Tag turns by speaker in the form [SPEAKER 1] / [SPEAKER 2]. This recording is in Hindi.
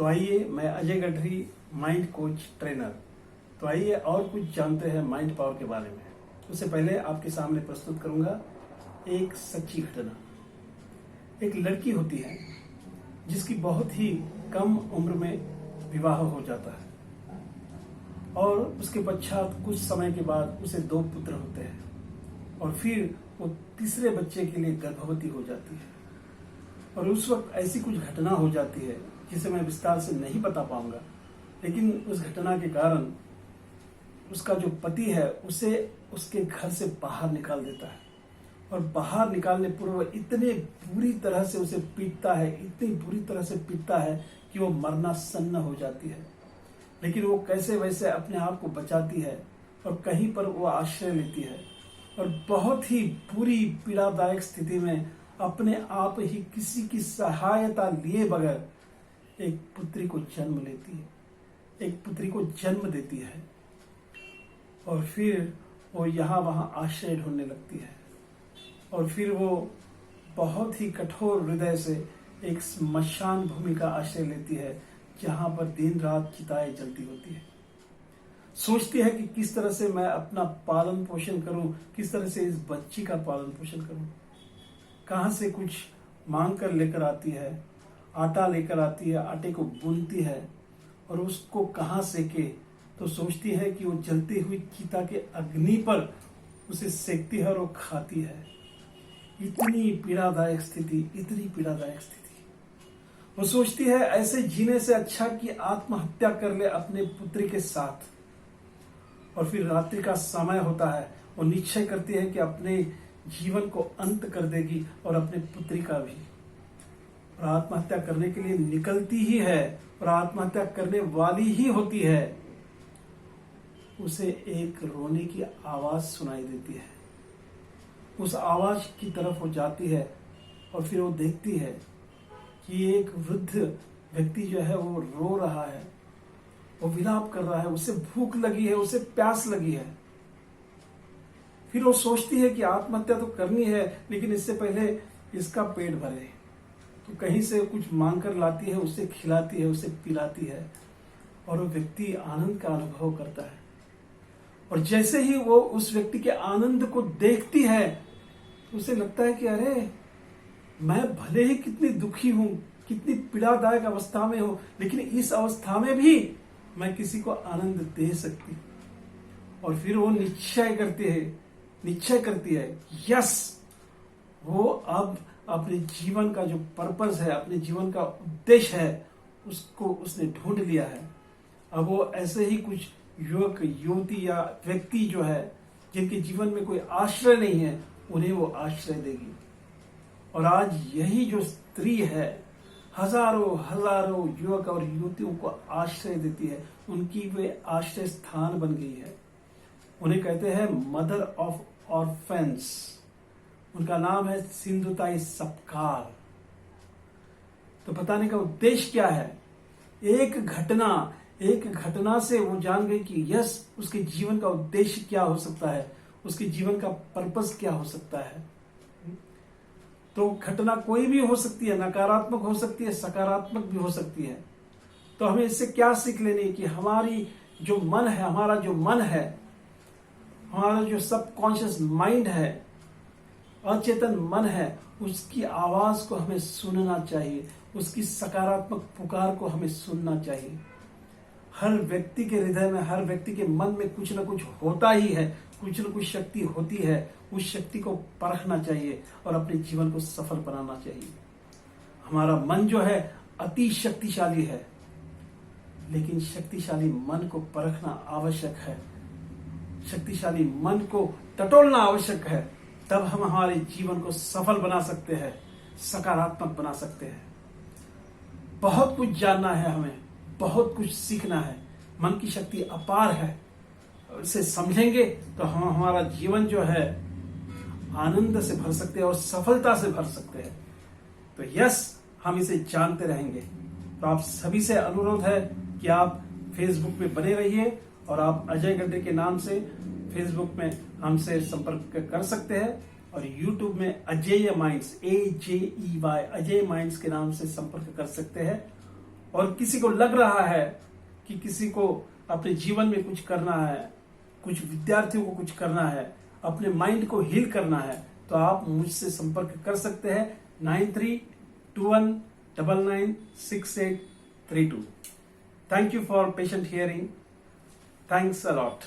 [SPEAKER 1] तो आइए, मैं अजय गढ़ी, माइंड कोच ट्रेनर। तो आइए और कुछ जानते हैं माइंड पावर के बारे में। उससे पहले आपके सामने प्रस्तुत करूंगा एक सच्ची घटना। एक लड़की होती है जिसकी बहुत ही कम उम्र में विवाह हो जाता है और उसके पश्चात कुछ समय के बाद उसे 2 पुत्र होते हैं और फिर वो तीसरे बच्चे के लिए गर्भवती हो जाती है। और उस वक्त ऐसी कुछ घटना हो जाती है जिसे मैं विस्तार से नहीं बता पाऊंगा, लेकिन उस घटना के कारण उसका जो पति है उसे उसके घर से बाहर निकाल देता है और बाहर निकालने पूर्व इतने बुरी तरह से उसे पीटता है, इतनी बुरी तरह से पीटता है कि वो मरना सन्न हो जाती है। लेकिन वो कैसे वैसे अपने आप को बचाती है और कहीं पर वो आश्रय लेती है और बहुत ही बुरी पीड़ादायक स्थिति में अपने आप ही किसी की सहायता लिए बगैर एक पुत्री को जन्म लेती है, एक पुत्री को जन्म देती है और फिर वो यहाँ वहाँ आश्रय ढूंढने लगती है और फिर वो बहुत ही कठोर हृदय से एक स्मशान भूमि का आश्रय लेती है जहाँ पर दिन रात चिताएं जलती होती है। सोचती है कि किस तरह से मैं अपना पालन पोषण करूं, किस तरह से इस बच्ची का पालन पोषण करूं। कहां से कुछ मांग कर लेकर आती है, आटा लेकर आती है, आटे को बुनती है और उसको कहां सेके, तो सोचती है कि वो जलती हुई चिता के अग्नि पर उसे सेकती है और वो खाती है। इतनी पीड़ादायक स्थिति, इतनी पीड़ादायक स्थिति। वो सोचती है ऐसे जीने से अच्छा कि आत्महत्या कर ले अपने पुत्री के साथ। और फिर रात्रि का समय होता है, वो निश्चय करती है कि अपने जीवन को अंत कर देगी और अपने पुत्री का भी, और आत्महत्या करने के लिए निकलती ही है और आत्महत्या करने वाली ही होती है। उसे एक रोने की आवाज सुनाई देती है। उस आवाज की तरफ वो जाती है और फिर वो देखती है कि एक वृद्ध व्यक्ति जो है वो रो रहा है, वो विलाप कर रहा है, उसे भूख लगी है, उसे प्यास लगी है। फिर वो सोचती है कि आत्महत्या तो करनी है, लेकिन इससे पहले इसका पेट भरे। तो कहीं से कुछ मांग कर लाती है, उसे खिलाती है, उसे पिलाती है और वो व्यक्ति आनंद का अनुभव करता है। और जैसे ही वो उस व्यक्ति के आनंद को देखती है तो उसे लगता है कि अरे, मैं भले ही कितनी दुखी हूं, कितनी पीड़ादायक अवस्था में हूं, लेकिन इस अवस्था में भी मैं किसी को आनंद दे सकती। और फिर वो निश्चय करती है यस, वो अब अपने जीवन का जो पर्पस है, अपने जीवन का उद्देश्य है, उसको उसने ढूंढ लिया है। अब वो ऐसे ही कुछ युवक युवती या व्यक्ति जो है जिनके जीवन में कोई आश्रय नहीं है, उन्हें वो आश्रय देगी। और आज यही जो स्त्री है हजारों युवक और युवतियों को आश्रय देती है, उनकी वे आश्रय स्थान बन गई है। उन्हें कहते हैं मदर ऑफ ऑर्फेन्स। उनका नाम है सिंधुताई सपकाल। तो बताने का उद्देश्य क्या है? एक घटना से वो जान गई कि यस, उसके जीवन का उद्देश्य क्या हो सकता है, उसके जीवन का पर्पस क्या हो सकता है। तो घटना कोई भी हो सकती है, नकारात्मक हो सकती है, सकारात्मक भी हो सकती है। तो हमें इससे क्या सीख लेनी है कि हमारा जो मन है, हमारा जो सबकॉन्शियस माइंड है, अचेतन मन है, उसकी आवाज को हमें सुनना चाहिए, उसकी सकारात्मक पुकार को हमें सुनना चाहिए। हर व्यक्ति के हृदय में, हर व्यक्ति के मन में कुछ ना कुछ होता ही है, कुछ न कुछ शक्ति होती है। उस शक्ति को परखना चाहिए और अपने जीवन को सफल बनाना चाहिए। हमारा मन जो है अति शक्तिशाली है, लेकिन शक्तिशाली मन को परखना आवश्यक है, शक्तिशाली मन को टटोलना आवश्यक है। तब हम हमारे जीवन को सफल बना सकते हैं, सकारात्मक बना सकते हैं। बहुत कुछ जानना है हमें, बहुत कुछ सीखना है। मन की शक्ति अपार है, इसे समझेंगे तो हम हमारा जीवन जो है आनंद से भर सकते हैं और सफलता से भर सकते हैं। तो यस, हम इसे जानते रहेंगे। तो आप सभी से अनुरोध है कि आप फेसबुक में बने रहिए और आप अजय गढ़ी के नाम से फेसबुक में हमसे संपर्क कर सकते हैं और यूट्यूब में अजेय माइंड्स AJEY अजय माइंड्स के नाम से संपर्क कर सकते हैं और किसी को लग रहा है कि किसी को अपने जीवन में कुछ करना है, कुछ विद्यार्थियों को कुछ करना है, अपने माइंड को हील करना है, तो आप मुझसे संपर्क कर सकते हैं 9321996832। Thank you for patient hearing. Thanks a lot.